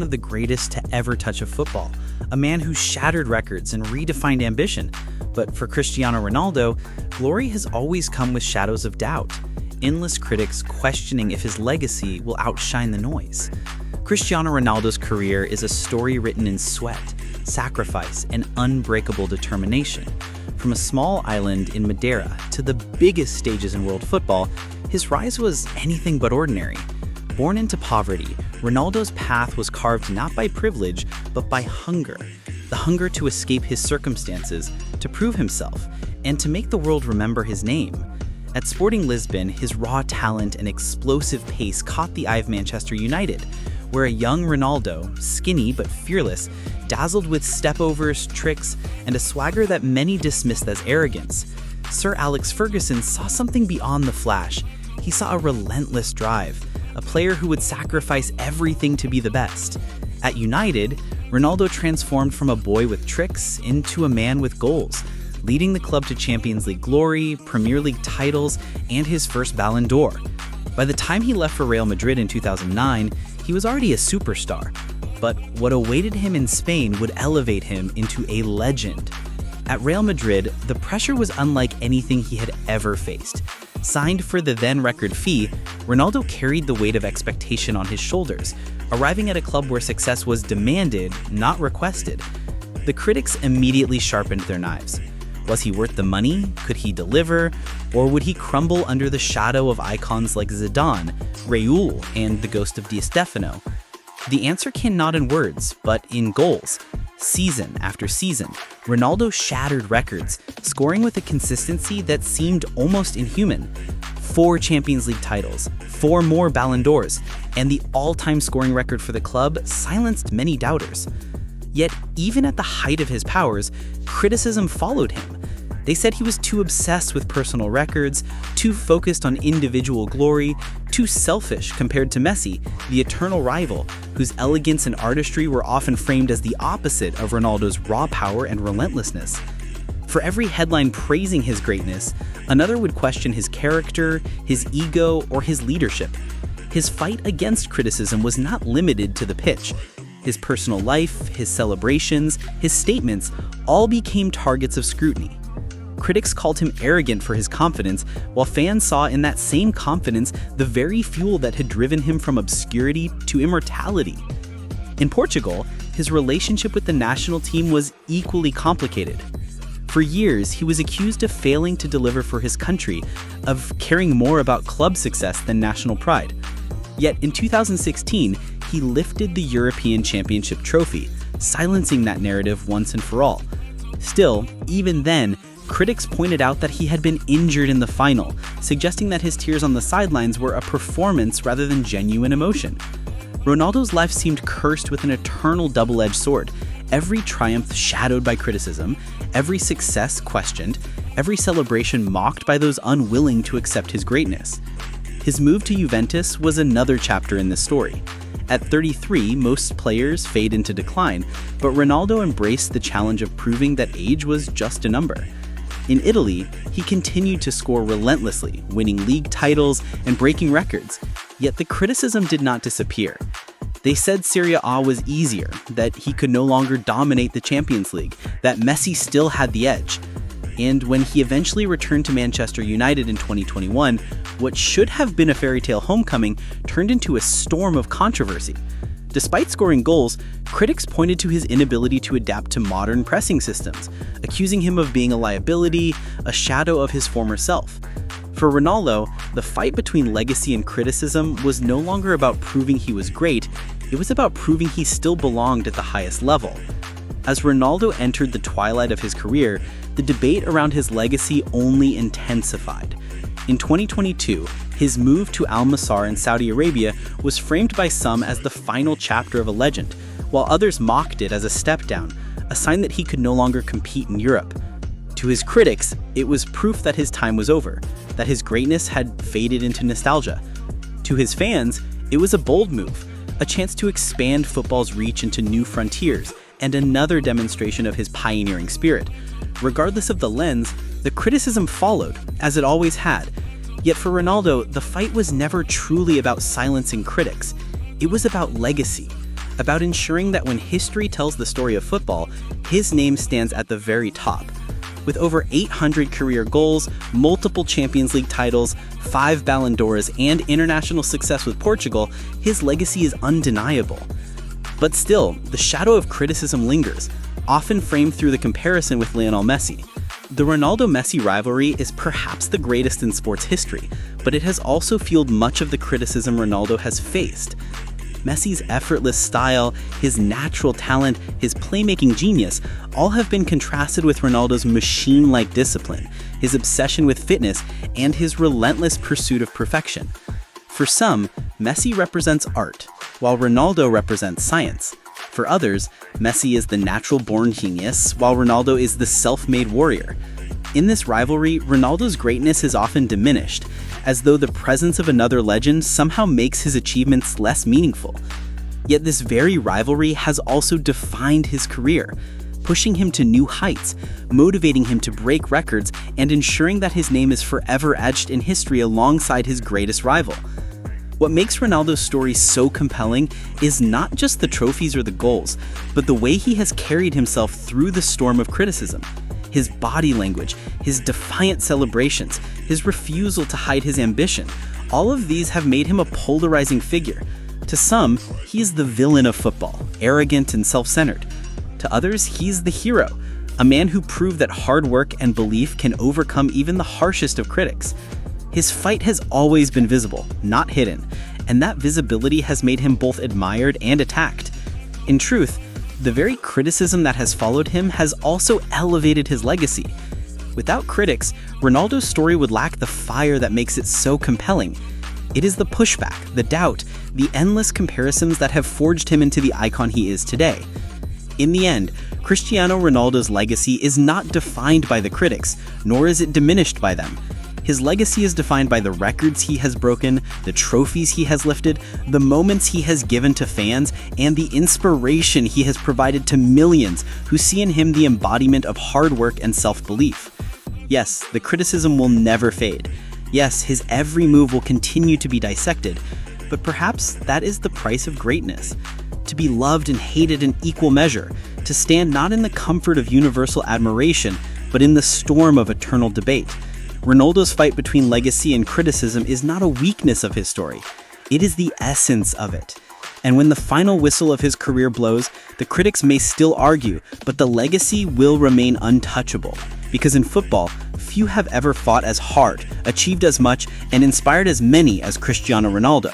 of the greatest to ever touch a football, a man who shattered records and redefined ambition. But for Cristiano Ronaldo, glory has always come with shadows of doubt, endless critics questioning if his legacy will outshine the noise. Cristiano Ronaldo's career is a story written in sweat, sacrifice, and unbreakable determination. From a small island in Madeira to the biggest stages in world football, his rise was anything but ordinary. Born into poverty, Ronaldo's path was carved not by privilege, but by hunger. The hunger to escape his circumstances, to prove himself, and to make the world remember his name. At Sporting Lisbon, his raw talent and explosive pace caught the eye of Manchester United, where a young Ronaldo, skinny but fearless, dazzled with step-overs, tricks, and a swagger that many dismissed as arrogance. Sir Alex Ferguson saw something beyond the flash. He saw a relentless drive, a player who would sacrifice everything to be the best. At United, Ronaldo transformed from a boy with tricks into a man with goals, leading the club to Champions League glory, Premier League titles, and his first Ballon d'Or. By the time he left for Real Madrid in 2009, he was already a superstar. But what awaited him in Spain would elevate him into a legend. At Real Madrid, the pressure was unlike anything he had ever faced. Signed for the then record fee, Ronaldo carried the weight of expectation on his shoulders, arriving at a club where success was demanded, not requested. The critics immediately sharpened their knives. Was he worth the money? Could he deliver? Or would he crumble under the shadow of icons like Zidane, Raul, and the ghost of Di Stefano? The answer came not in words, but in goals. Season after season, Ronaldo shattered records, scoring with a consistency that seemed almost inhuman. 4 Champions League titles, 4 more Ballon d'Ors, and the all-time scoring record for the club silenced many doubters. Yet, even at the height of his powers, criticism followed him. They said he was too obsessed with personal records, too focused on individual glory, too selfish compared to Messi, the eternal rival, whose elegance and artistry were often framed as the opposite of Ronaldo's raw power and relentlessness. For every headline praising his greatness, another would question his character, his ego, or his leadership. His fight against criticism was not limited to the pitch. His personal life, his celebrations, his statements all became targets of scrutiny. Critics called him arrogant for his confidence, while fans saw in that same confidence the very fuel that had driven him from obscurity to immortality. In Portugal, his relationship with the national team was equally complicated. For years, he was accused of failing to deliver for his country, of caring more about club success than national pride. Yet in 2016, he lifted the European Championship trophy, silencing that narrative once and for all. Still, even then, critics pointed out that he had been injured in the final, suggesting that his tears on the sidelines were a performance rather than genuine emotion. Ronaldo's life seemed cursed with an eternal double-edged sword, every triumph shadowed by criticism, every success questioned, every celebration mocked by those unwilling to accept his greatness. His move to Juventus was another chapter in this story. At 33, most players fade into decline, but Ronaldo embraced the challenge of proving that age was just a number. In Italy, he continued to score relentlessly, winning league titles and breaking records, yet the criticism did not disappear. They said Serie A was easier, that he could no longer dominate the Champions League, that Messi still had the edge. And when he eventually returned to Manchester United in 2021, what should have been a fairy tale homecoming turned into a storm of controversy. Despite scoring goals, critics pointed to his inability to adapt to modern pressing systems, accusing him of being a liability, a shadow of his former self. For Ronaldo, the fight between legacy and criticism was no longer about proving he was great, it was about proving he still belonged at the highest level. As Ronaldo entered the twilight of his career, the debate around his legacy only intensified. In 2022, his move to Al Nassr in Saudi Arabia was framed by some as the final chapter of a legend, while others mocked it as a step down, a sign that he could no longer compete in Europe. To his critics, it was proof that his time was over, that his greatness had faded into nostalgia. To his fans, it was a bold move, a chance to expand football's reach into new frontiers, and another demonstration of his pioneering spirit. Regardless of the lens, the criticism followed, as it always had. Yet for Ronaldo, the fight was never truly about silencing critics. It was about legacy, about ensuring that when history tells the story of football, his name stands at the very top. With over 800 career goals, multiple Champions League titles, 5 Ballon d'Ors, and international success with Portugal, his legacy is undeniable. But still, the shadow of criticism lingers, often framed through the comparison with Lionel Messi. The Ronaldo-Messi rivalry is perhaps the greatest in sports history, but it has also fueled much of the criticism Ronaldo has faced. Messi's effortless style, his natural talent, his playmaking genius, all have been contrasted with Ronaldo's machine-like discipline, his obsession with fitness, and his relentless pursuit of perfection. For some, Messi represents art, while Ronaldo represents science. For others, Messi is the natural-born genius, while Ronaldo is the self-made warrior. In this rivalry, Ronaldo's greatness is often diminished, as though the presence of another legend somehow makes his achievements less meaningful. Yet this very rivalry has also defined his career, pushing him to new heights, motivating him to break records, and ensuring that his name is forever etched in history alongside his greatest rival. What makes Ronaldo's story so compelling is not just the trophies or the goals, but the way he has carried himself through the storm of criticism. His body language, his defiant celebrations, his refusal to hide his ambition, all of these have made him a polarizing figure. To some, he is the villain of football, arrogant and self-centered. To others, he's the hero, a man who proved that hard work and belief can overcome even the harshest of critics. His fight has always been visible, not hidden, and that visibility has made him both admired and attacked. In truth, the very criticism that has followed him has also elevated his legacy. Without critics, Ronaldo's story would lack the fire that makes it so compelling. It is the pushback, the doubt, the endless comparisons that have forged him into the icon he is today. In the end, Cristiano Ronaldo's legacy is not defined by the critics, nor is it diminished by them. His legacy is defined by the records he has broken, the trophies he has lifted, the moments he has given to fans, and the inspiration he has provided to millions who see in him the embodiment of hard work and self-belief. Yes, the criticism will never fade. Yes, his every move will continue to be dissected, but perhaps that is the price of greatness. To be loved and hated in equal measure, to stand not in the comfort of universal admiration, but in the storm of eternal debate. Ronaldo's fight between legacy and criticism is not a weakness of his story. It is the essence of it. And when the final whistle of his career blows, the critics may still argue, but the legacy will remain untouchable. Because in football, few have ever fought as hard, achieved as much, and inspired as many as Cristiano Ronaldo.